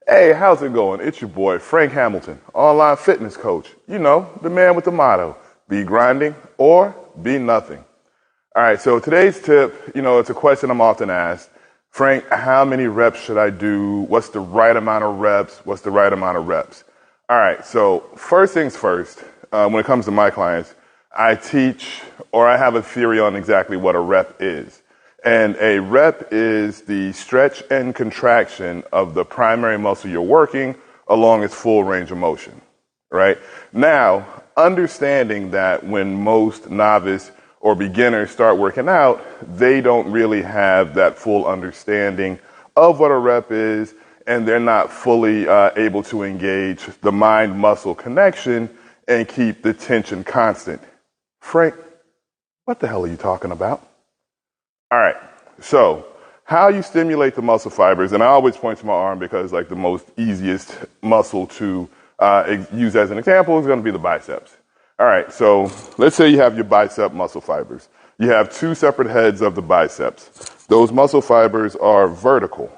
Hey, how's it going? It's your boy, Frank Hamilton, online fitness coach. You know, the man with the motto, be grinding or be nothing. All right, so today's tip, it's a question I'm often asked. Frank, how many reps should I do? What's the right amount of reps? What's the right amount of reps? All right, so first things first, when it comes to my clients, I teach or I have a theory on exactly what a rep is. And a rep is the stretch and contraction of the primary muscle you're working along its full range of motion, right? Now, understanding that when most novice or beginners start working out, they don't really have that full understanding of what a rep is, and they're not fully able to engage the mind-muscle connection and keep the tension constant. Frank, what the hell are you talking about? All right, so how you stimulate the muscle fibers, and I always point to my arm because like the most easiest muscle to use as an example is going to be the biceps. All right, so let's say you have your bicep muscle fibers. You have two separate heads of the biceps. Those muscle fibers are vertical,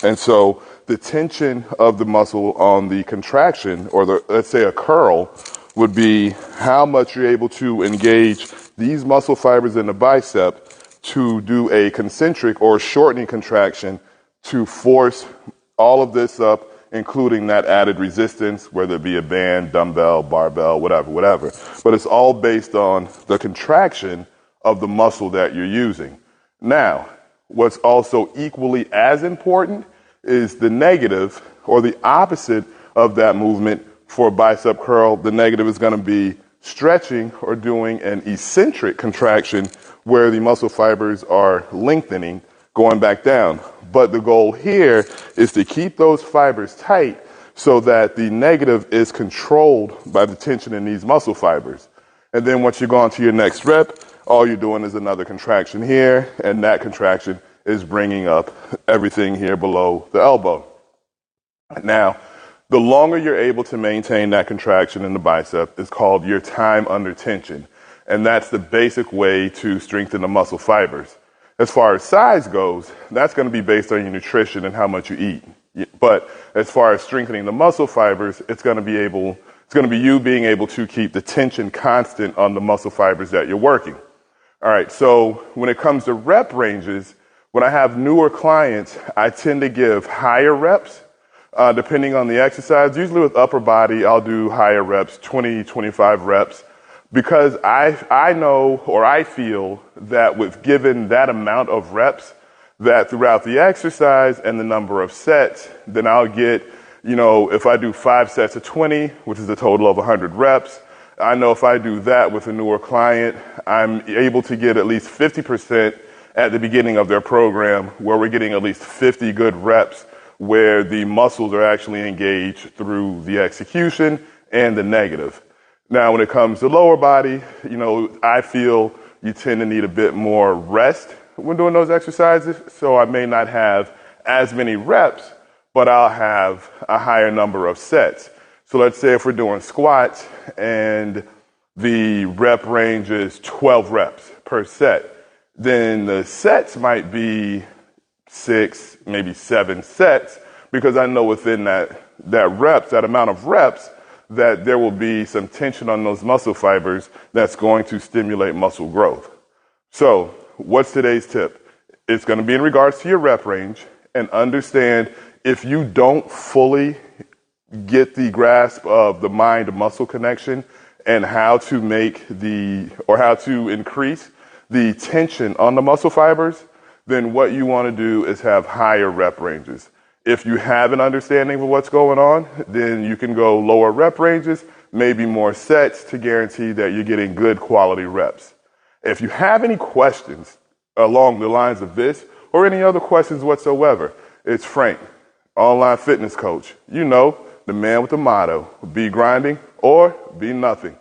and so the tension of the muscle on the contraction, or let's say a curl, would be how much you're able to engage these muscle fibers in the bicep to do a concentric or shortening contraction to force all of this up, including that added resistance, whether it be a band, dumbbell, barbell, whatever. But it's all based on the contraction of the muscle that you're using. Now, what's also equally as important is the negative, or the opposite of that movement for a bicep curl. The negative is going to be stretching or doing an eccentric contraction where the muscle fibers are lengthening, going back down. But the goal here is to keep those fibers tight so that the negative is controlled by the tension in these muscle fibers. And then once you go on to your next rep, all you're doing is another contraction here, and that contraction is bringing up everything here below the elbow. Now, the longer you're able to maintain that contraction in the bicep is called your time under tension. And that's the basic way to strengthen the muscle fibers. As far as size goes, that's going to be based on your nutrition and how much you eat. But as far as strengthening the muscle fibers, it's going to be you being able to keep the tension constant on the muscle fibers that you're working. All right, so when it comes to rep ranges, when I have newer clients, I tend to give higher reps, depending on the exercise. Usually with upper body, I'll do higher reps, 20, 25 reps. Because I know, or I feel that with given that amount of reps, that throughout the exercise and the number of sets, then I'll get, if I do 5 sets of 20, which is a total of 100 reps, I know if I do that with a newer client, I'm able to get at least 50% at the beginning of their program, where we're getting at least 50 good reps, where the muscles are actually engaged through the execution and the negative. Now, when it comes to lower body, I feel you tend to need a bit more rest when doing those exercises. So I may not have as many reps, but I'll have a higher number of sets. So let's say if we're doing squats and the rep range is 12 reps per set, then the sets might be 6, maybe 7 sets, because I know within that amount of reps, that there will be some tension on those muscle fibers that's going to stimulate muscle growth. So what's today's tip? It's going to be in regards to your rep range, and understand if you don't fully get the grasp of the mind-muscle connection and how to increase the tension on the muscle fibers, then what you want to do is have higher rep ranges. If you have an understanding of what's going on, then you can go lower rep ranges, maybe more sets to guarantee that you're getting good quality reps. If you have any questions along the lines of this or any other questions whatsoever, it's Frank, online fitness coach. The man with the motto, be grinding or be nothing.